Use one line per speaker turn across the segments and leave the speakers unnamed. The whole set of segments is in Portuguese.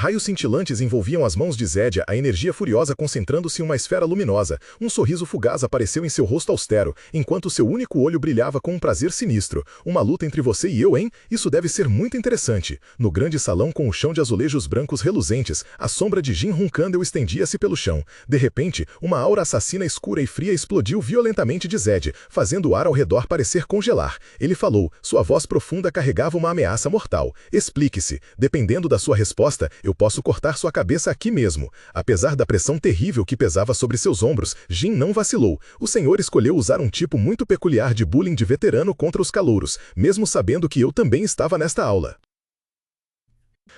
Raios cintilantes envolviam as mãos de Zed, a energia furiosa concentrando-se em uma esfera luminosa. Um sorriso fugaz apareceu em seu rosto austero, enquanto seu único olho brilhava com um prazer sinistro. Uma luta entre você e eu, hein? Isso deve ser muito interessante. No grande salão com o chão de azulejos brancos reluzentes, a sombra de Jin Hunkandel estendia-se pelo chão. De repente, uma aura assassina escura e fria explodiu violentamente de Zed, fazendo o ar ao redor parecer congelar. Ele falou, sua voz profunda carregava uma ameaça mortal. Explique-se. Dependendo da sua resposta, eu posso cortar sua cabeça aqui mesmo. Apesar da pressão terrível que pesava sobre seus ombros, Jin não vacilou. O senhor escolheu usar um tipo muito peculiar de bullying de veterano contra os calouros, mesmo sabendo que eu também estava nesta aula.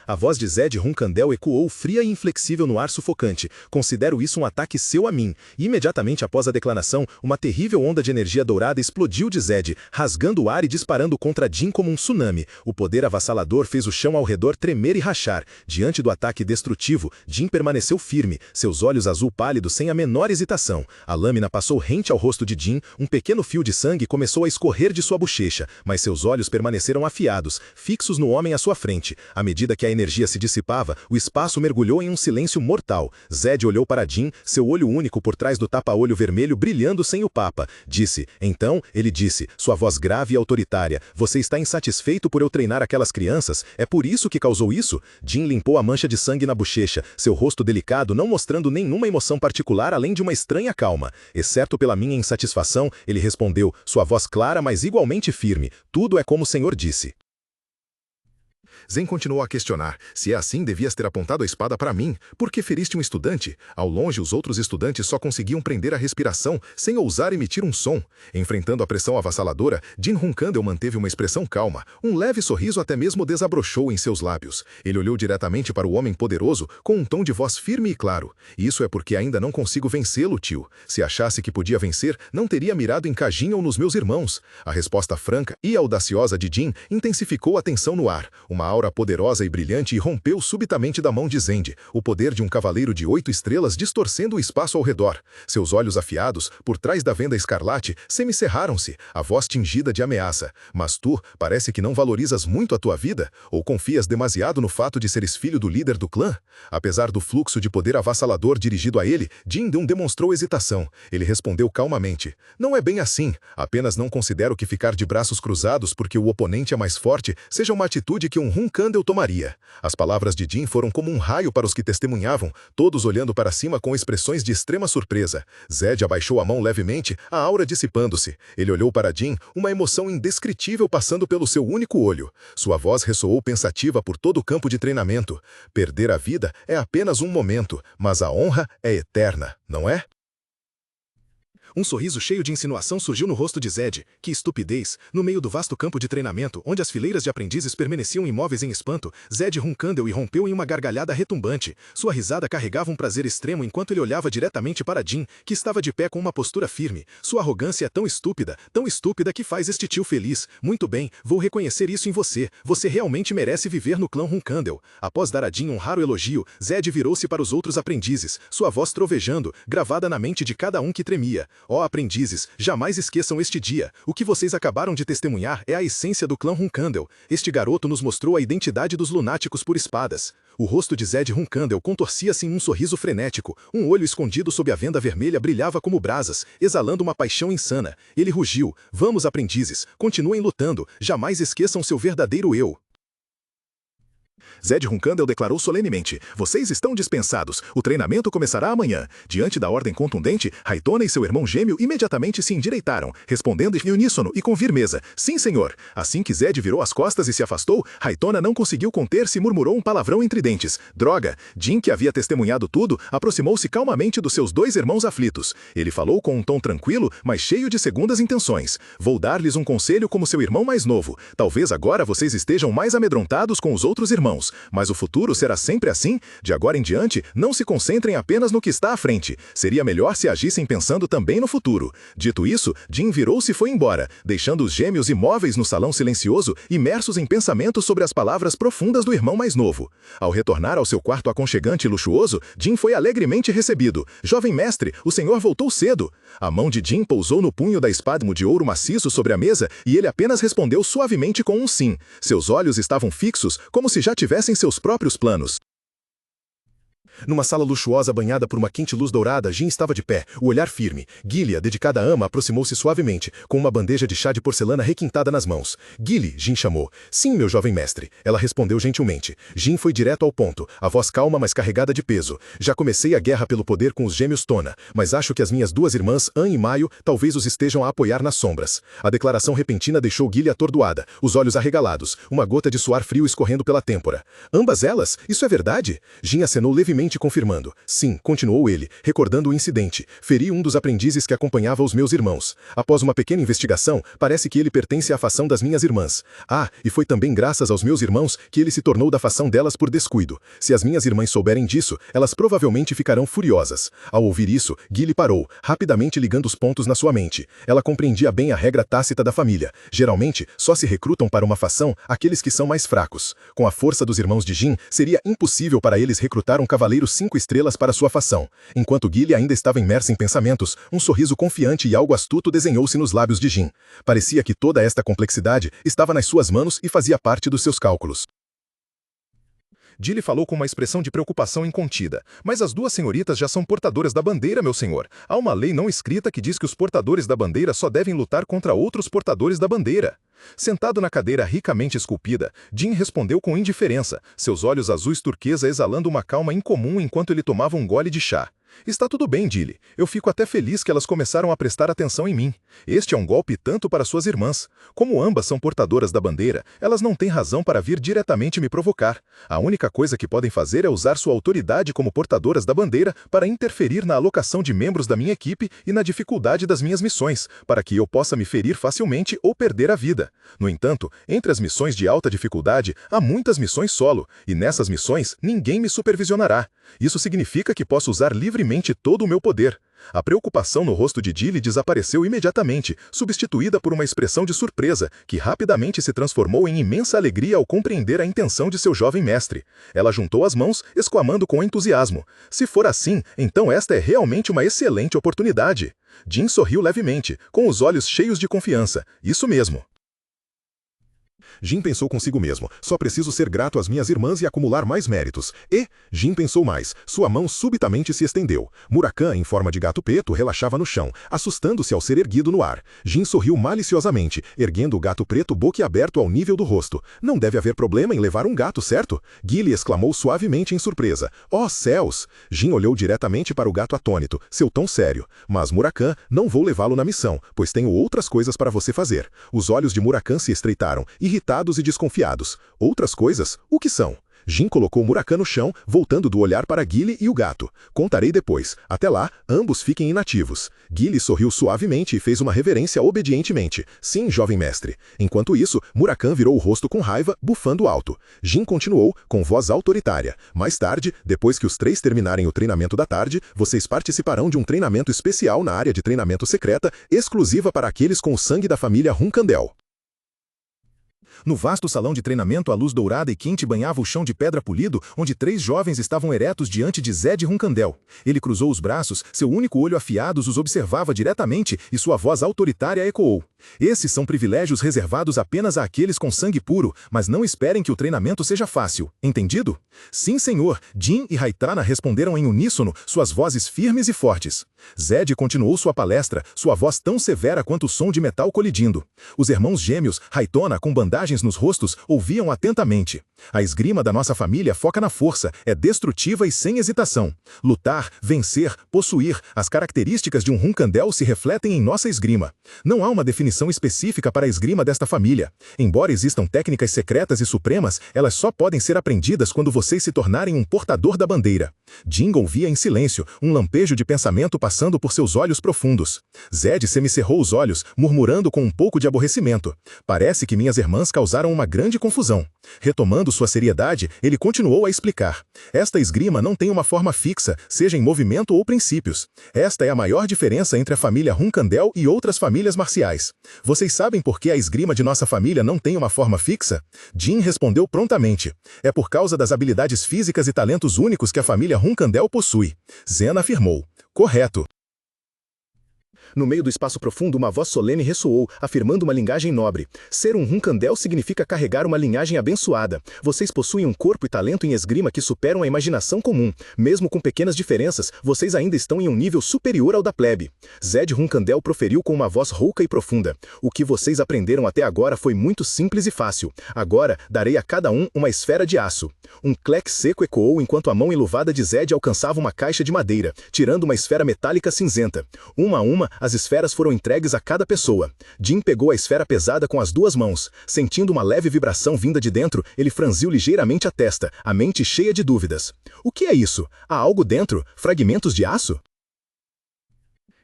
A voz de Zed Hunkandel ecoou fria e inflexível no ar sufocante. Considero isso um ataque seu a mim. E imediatamente após a declaração, uma terrível onda de energia dourada explodiu de Zed, rasgando o ar e disparando contra Jin como um tsunami. O poder avassalador fez o chão ao redor tremer e rachar. Diante do ataque destrutivo, Jin permaneceu firme, seus olhos azul pálidos sem a menor hesitação. A lâmina passou rente ao rosto de Jin, um pequeno fio de sangue começou a escorrer de sua bochecha, mas seus olhos permaneceram afiados, fixos no homem à sua frente. À medida que a energia se dissipava, o espaço mergulhou em um silêncio mortal. Zed olhou para Jin, seu olho único por trás do tapa-olho vermelho brilhando sem o papa. Então, ele disse, sua voz grave e autoritária, você está insatisfeito por eu treinar aquelas crianças? É por isso que causou isso? Jin limpou a mancha de sangue na bochecha, seu rosto delicado não mostrando nenhuma emoção particular além de uma estranha calma. Exceto pela minha insatisfação, ele respondeu, sua voz clara mas igualmente firme, tudo é como o senhor disse.
Zen continuou a questionar. Se é assim, devias ter apontado a espada para mim. Por que feriste um estudante? Ao longe, os outros estudantes só conseguiam prender a respiração, sem ousar emitir um som. Enfrentando a pressão avassaladora, Jin Hunkandel manteve uma expressão calma. Um leve sorriso até mesmo desabrochou em seus lábios. Ele olhou diretamente para o homem poderoso, com um tom de voz firme e claro. Isso é porque ainda não consigo vencê-lo, tio. Se achasse que podia vencer, não teria mirado em Kajin ou nos meus irmãos. A resposta franca e audaciosa de Jin intensificou a tensão no ar. Uma aura poderosa e brilhante irrompeu subitamente da mão de Zend, o poder de um cavaleiro de 8 estrelas distorcendo o espaço ao redor. Seus olhos afiados, por trás da venda escarlate, semicerraram-se, a voz tingida de ameaça. Mas tu, parece que não valorizas muito a tua vida? Ou confias demasiado no fato de seres filho do líder do clã? Apesar do fluxo de poder avassalador dirigido a ele, Jin-Dun demonstrou hesitação. Ele respondeu calmamente, não é bem assim, apenas não considero que ficar de braços cruzados porque o oponente é mais forte seja uma atitude que um Hunkandel tomaria. As palavras de Jin foram como um raio para os que testemunhavam, todos olhando para cima com expressões de extrema surpresa. Zed abaixou a mão levemente, a aura dissipando-se. Ele olhou para Jin, uma emoção indescritível passando pelo seu único olho. Sua voz ressoou pensativa por todo o campo de treinamento. Perder a vida é apenas um momento, mas a honra é eterna, não é?
Um sorriso cheio de insinuação surgiu no rosto de Zed. Que estupidez! No meio do vasto campo de treinamento, onde as fileiras de aprendizes permaneciam imóveis em espanto, Zed Hunkandel irrompeu em uma gargalhada retumbante. Sua risada carregava um prazer extremo enquanto ele olhava diretamente para Jin, que estava de pé com uma postura firme. Sua arrogância é tão estúpida que faz este tio feliz. Muito bem, vou reconhecer isso em você. Você realmente merece viver no clã Hunkandel. Após dar a Jin um raro elogio, Zed virou-se para os outros aprendizes, sua voz trovejando, gravada na mente de cada um que tremia. Ó aprendizes, jamais esqueçam este dia. O que vocês acabaram de testemunhar é a essência do clã Hunkandel. Este garoto nos mostrou a identidade dos lunáticos por espadas. O rosto de Zed Hunkandel contorcia-se em um sorriso frenético. Um olho escondido sob a venda vermelha brilhava como brasas, exalando uma paixão insana. Ele rugiu. Vamos, aprendizes, continuem lutando. Jamais esqueçam seu verdadeiro eu.
Zed Hunkandel declarou solenemente, vocês estão dispensados, o treinamento começará amanhã. Diante da ordem contundente, Haitona e seu irmão gêmeo imediatamente se endireitaram, respondendo em uníssono e com firmeza, sim senhor. Assim que Zed virou as costas e se afastou, Haitona não conseguiu conter-se e murmurou um palavrão entre dentes. Droga! Jin, que havia testemunhado tudo, aproximou-se calmamente dos seus 2 irmãos aflitos. Ele falou com um tom tranquilo, mas cheio de segundas intenções. Vou dar-lhes um conselho como seu irmão mais novo. Talvez agora vocês estejam mais amedrontados com os outros irmãos. Mas o futuro será sempre assim? De agora em diante, não se concentrem apenas no que está à frente. Seria melhor se agissem pensando também no futuro. Dito isso, Jin virou-se e foi embora, deixando os gêmeos imóveis no salão silencioso, imersos em pensamentos sobre as palavras profundas do irmão mais novo. Ao retornar ao seu quarto aconchegante e luxuoso, Jin foi alegremente recebido. Jovem mestre, o senhor voltou cedo. A mão de Jin pousou no punho da espada de ouro maciço sobre a mesa e ele apenas respondeu suavemente com um sim. Seus olhos estavam fixos, como se já tivessem seus próprios planos. Numa sala luxuosa banhada por uma quente luz dourada, Jin estava de pé, o olhar firme. Gilly, a dedicada ama, aproximou-se suavemente, com uma bandeja de chá de porcelana requintada nas mãos. Gilly, Jin chamou. Sim, meu jovem mestre. Ela respondeu gentilmente. Jin foi direto ao ponto, a voz calma, mas carregada de peso. Já comecei a guerra pelo poder com os gêmeos Tona, mas acho que as minhas duas irmãs, An e Maio, talvez os estejam a apoiar nas sombras. A declaração repentina deixou Gilly atordoada, os olhos arregalados, uma gota de suor frio escorrendo pela têmpora. Ambas elas? Isso é verdade? Jin acenou levemente confirmando. Sim, continuou ele, recordando o incidente. Feri um dos aprendizes que acompanhava os meus irmãos. Após uma pequena investigação, parece que ele pertence à fação das minhas irmãs. Ah, e foi também graças aos meus irmãos que ele se tornou da fação delas por descuido. Se as minhas irmãs souberem disso, elas provavelmente ficarão furiosas. Ao ouvir isso, Gilly parou, rapidamente ligando os pontos na sua mente. Ela compreendia bem a regra tácita da família. Geralmente, só se recrutam para uma fação aqueles que são mais fracos. Com a força dos irmãos de Jin, seria impossível para eles recrutar um cavaleiro 5 estrelas para sua fação. Enquanto Gilly ainda estava imersa em pensamentos, um sorriso confiante e algo astuto desenhou-se nos lábios de Jin. Parecia que toda esta complexidade estava nas suas mãos e fazia parte dos seus cálculos.
Gilly falou com uma expressão de preocupação incontida. Mas as duas senhoritas já são portadoras da bandeira, meu senhor. Há uma lei não escrita que diz que os portadores da bandeira só devem lutar contra outros portadores da bandeira. Sentado na cadeira ricamente esculpida, Jin respondeu com indiferença, seus olhos azuis turquesa exalando uma calma incomum enquanto ele tomava um gole de chá. Está tudo bem, Gilly. Eu fico até feliz que elas começaram a prestar atenção em mim. Este é um golpe tanto para suas irmãs. Como ambas são portadoras da bandeira, elas não têm razão para vir diretamente me provocar. A única coisa que podem fazer é usar sua autoridade como portadoras da bandeira para interferir na alocação de membros da minha equipe e na dificuldade das minhas missões, para que eu possa me ferir facilmente ou perder a vida. No entanto, entre as missões de alta dificuldade, há muitas missões solo, e nessas missões ninguém me supervisionará. Isso significa que posso usar livremente todo o meu poder. A preocupação no rosto de Gilly desapareceu imediatamente, substituída por uma expressão de surpresa, que rapidamente se transformou em imensa alegria ao compreender a intenção de seu jovem mestre. Ela juntou as mãos, exclamando com entusiasmo. Se for assim, então esta é realmente uma excelente oportunidade. Jin sorriu levemente, com os olhos cheios de confiança. Isso mesmo.
Jin pensou consigo mesmo, só preciso ser grato às minhas irmãs e acumular mais méritos. E, Jin pensou mais, sua mão subitamente se estendeu. Murakan, em forma de gato preto, relaxava no chão, assustando-se ao ser erguido no ar. Jin sorriu maliciosamente, erguendo o gato preto boquiaberto ao nível do rosto. Não deve haver problema em levar um gato, certo? Gilly exclamou suavemente em surpresa. Oh, céus! Jin olhou diretamente para o gato atônito, seu tom sério. Mas Murakan, não vou levá-lo na missão, pois tenho outras coisas para você fazer. Os olhos de Murakan se estreitaram, irritados e desconfiados. Outras coisas? O que são? Jin colocou Murakan no chão, voltando do olhar para Gilly e o gato. Contarei depois. Até lá, ambos fiquem inativos. Gilly sorriu suavemente e fez uma reverência obedientemente. Sim, jovem mestre. Enquanto isso, Murakan virou o rosto com raiva, bufando alto. Jin continuou, com voz autoritária. Mais tarde, depois que os 3 terminarem o treinamento da tarde, vocês participarão de um treinamento especial na área de treinamento secreta, exclusiva para aqueles com o sangue da família Hunkandel. No vasto salão de treinamento, a luz dourada e quente banhava o chão de pedra polido, onde 3 jovens estavam eretos diante de Zed Hunkandel. Ele cruzou os braços, seu único olho afiado os observava diretamente e sua voz autoritária ecoou. Esses são privilégios reservados apenas àqueles com sangue puro, mas não esperem que o treinamento seja fácil. Entendido? Sim, senhor. Jin e Haitana responderam em uníssono, suas vozes firmes e fortes. Zed continuou sua palestra, sua voz tão severa quanto o som de metal colidindo. Os irmãos gêmeos, Haitona, com bandagens nos rostos, ouviam atentamente. A esgrima da nossa família foca na força, é destrutiva e sem hesitação. Lutar, vencer, possuir, as características de um Hunkandel se refletem em nossa esgrima. Não há uma definição específica para a esgrima desta família. Embora existam técnicas secretas e supremas, elas só podem ser aprendidas quando vocês se tornarem um portador da bandeira. Jin ouvia em silêncio, um lampejo de pensamento passando por seus olhos profundos. Zed semicerrou os olhos, murmurando com um pouco de aborrecimento. Parece que minhas irmãs causaram uma grande confusão. Retomando sua seriedade, ele continuou a explicar. Esta esgrima não tem uma forma fixa, seja em movimento ou princípios. Esta é a maior diferença entre a família Hunkandel e outras famílias marciais. Vocês sabem por que a esgrima de nossa família não tem uma forma fixa? Jin respondeu prontamente. É por causa das habilidades físicas e talentos únicos que a família Hunkandel possui. Zen afirmou. Correto.
No meio do espaço profundo, uma voz solene ressoou, afirmando uma linguagem nobre. Ser um Hunkandel significa carregar uma linhagem abençoada. Vocês possuem um corpo e talento em esgrima que superam a imaginação comum. Mesmo com pequenas diferenças, vocês ainda estão em um nível superior ao da plebe. Zed Hunkandel proferiu com uma voz rouca e profunda. O que vocês aprenderam até agora foi muito simples e fácil. Agora, darei a cada um uma esfera de aço. Um clec seco ecoou enquanto a mão enluvada de Zed alcançava uma caixa de madeira, tirando uma esfera metálica cinzenta. Uma a uma, as esferas foram entregues a cada pessoa. Jin pegou a esfera pesada com as duas mãos. Sentindo uma leve vibração vinda de dentro, ele franziu ligeiramente a testa, a mente cheia de dúvidas. O que é isso? Há algo dentro? Fragmentos de aço?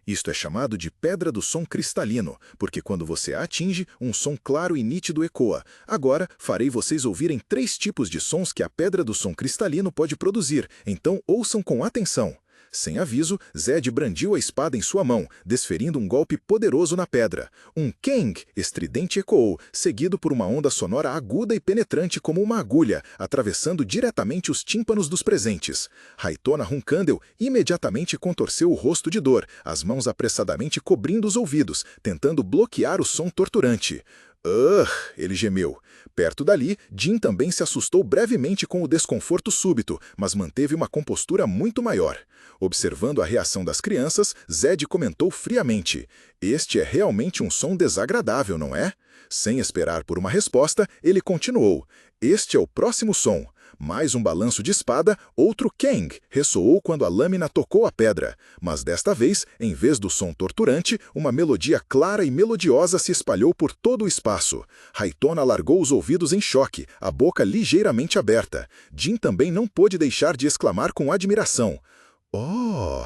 Isto é chamado de pedra do som cristalino, porque quando você a atinge, um som claro e nítido ecoa. Agora, farei vocês ouvirem 3 tipos de sons que a pedra do som cristalino pode produzir, então ouçam com atenção. Sem aviso, Zed brandiu a espada em sua mão, desferindo um golpe poderoso na pedra. Um Keng estridente ecoou, seguido por uma onda sonora aguda e penetrante como uma agulha, atravessando diretamente os tímpanos dos presentes. Haitona Hunkandel imediatamente contorceu o rosto de dor, as mãos apressadamente cobrindo os ouvidos, tentando bloquear o som torturante. Ele gemeu. Perto dali, Jin também se assustou brevemente com o desconforto súbito, mas manteve uma compostura muito maior. Observando a reação das crianças, Zed comentou friamente: "Este é realmente um som desagradável, não é?" Sem esperar por uma resposta, ele continuou: "Este é o próximo som." Mais um balanço de espada, outro Keng ressoou quando a lâmina tocou a pedra. Mas desta vez, em vez do som torturante, uma melodia clara e melodiosa se espalhou por todo o espaço. Haitona largou os ouvidos em choque, a boca ligeiramente aberta. Jin também não pôde deixar de exclamar com admiração: "Oh!"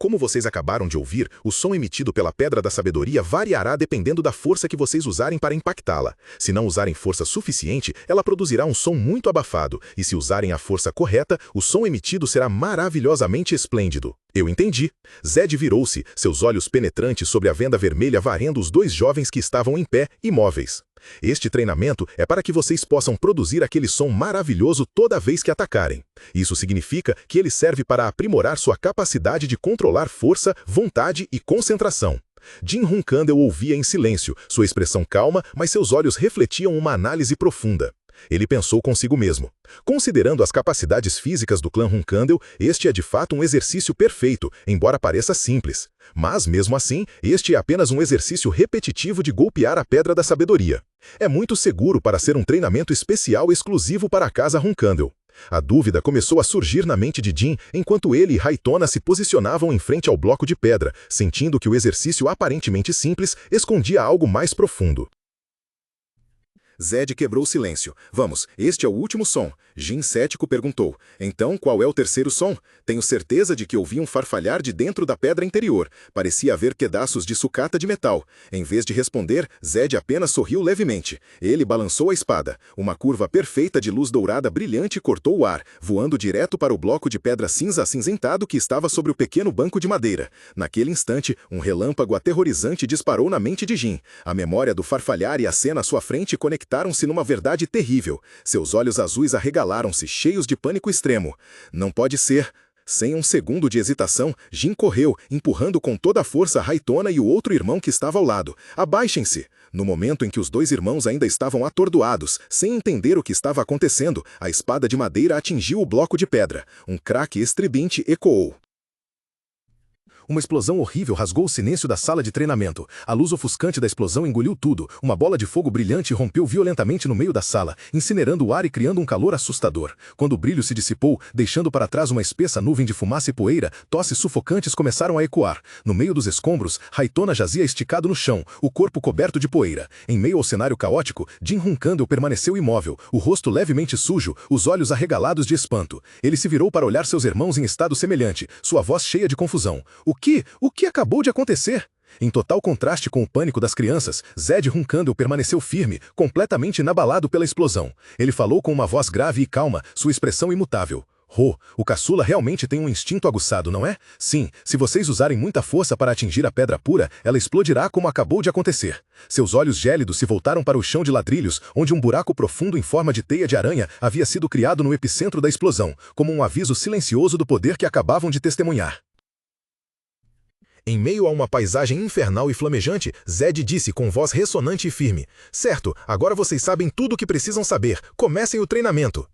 Como vocês acabaram de ouvir, o som emitido pela Pedra da Sabedoria variará dependendo da força que vocês usarem para impactá-la. Se não usarem força suficiente, ela produzirá um som muito abafado, e se usarem a força correta, o som emitido será maravilhosamente esplêndido. Eu entendi. Zed virou-se, seus olhos penetrantes sobre a venda vermelha varrendo os 2 jovens que estavam em pé, imóveis. Este treinamento é para que vocês possam produzir aquele som maravilhoso toda vez que atacarem. Isso significa que ele serve para aprimorar sua capacidade de controlar força, vontade e concentração. Jin Hunkandel ouvia em silêncio, sua expressão calma, mas seus olhos refletiam uma análise profunda. Ele pensou consigo mesmo. Considerando as capacidades físicas do clã Hunkandel, este é de fato um exercício perfeito, embora pareça simples. Mas, mesmo assim, este é apenas um exercício repetitivo de golpear a Pedra da Sabedoria. É muito seguro para ser um treinamento especial exclusivo para a casa Hunkandel. A dúvida começou a surgir na mente de Jin enquanto ele e Haitona se posicionavam em frente ao bloco de pedra, sentindo que o exercício aparentemente simples escondia algo mais profundo. Zed quebrou o silêncio. "Vamos, este é o último som." Jin cético perguntou: "Então, qual é o terceiro som?" Tenho certeza de que ouvi um farfalhar de dentro da pedra interior. Parecia haver pedaços de sucata de metal. Em vez de responder, Zed apenas sorriu levemente. Ele balançou a espada. Uma curva perfeita de luz dourada brilhante cortou o ar, voando direto para o bloco de pedra cinza acinzentado que estava sobre o pequeno banco de madeira. Naquele instante, um relâmpago aterrorizante disparou na mente de Jin. A memória do farfalhar e a cena à sua frente conectaram-se numa verdade terrível. Seus olhos azuis arregalaram-se, cheios de pânico extremo. Não pode ser. Sem um segundo de hesitação, Jin correu, empurrando com toda a força Haitona e o outro irmão que estava ao lado. "Abaixem-se!" No momento em que os 2 irmãos ainda estavam atordoados, sem entender o que estava acontecendo, a espada de madeira atingiu o bloco de pedra. Um craque estridente ecoou. Uma explosão horrível rasgou o silêncio da sala de treinamento. A luz ofuscante da explosão engoliu tudo. Uma bola de fogo brilhante rompeu violentamente no meio da sala, incinerando o ar e criando um calor assustador. Quando o brilho se dissipou, deixando para trás uma espessa nuvem de fumaça e poeira, tosses sufocantes começaram a ecoar. No meio dos escombros, Haitona jazia esticado no chão, o corpo coberto de poeira. Em meio ao cenário caótico, Jin Hunkandel permaneceu imóvel, o rosto levemente sujo, os olhos arregalados de espanto. Ele se virou para olhar seus irmãos em estado semelhante, sua voz cheia de confusão. O que acabou de acontecer? Em total contraste com o pânico das crianças, Zed Hunkandel permaneceu firme, completamente inabalado pela explosão. Ele falou com uma voz grave e calma, sua expressão imutável. O caçula realmente tem um instinto aguçado, não é? Sim, se vocês usarem muita força para atingir a pedra pura, ela explodirá como acabou de acontecer. Seus olhos gélidos se voltaram para o chão de ladrilhos, onde um buraco profundo em forma de teia de aranha havia sido criado no epicentro da explosão, como um aviso silencioso do poder que acabavam de testemunhar.
Em meio a uma paisagem infernal e flamejante, Zed disse com voz ressonante e firme: "Certo, agora vocês sabem tudo o que precisam saber. Comecem o treinamento."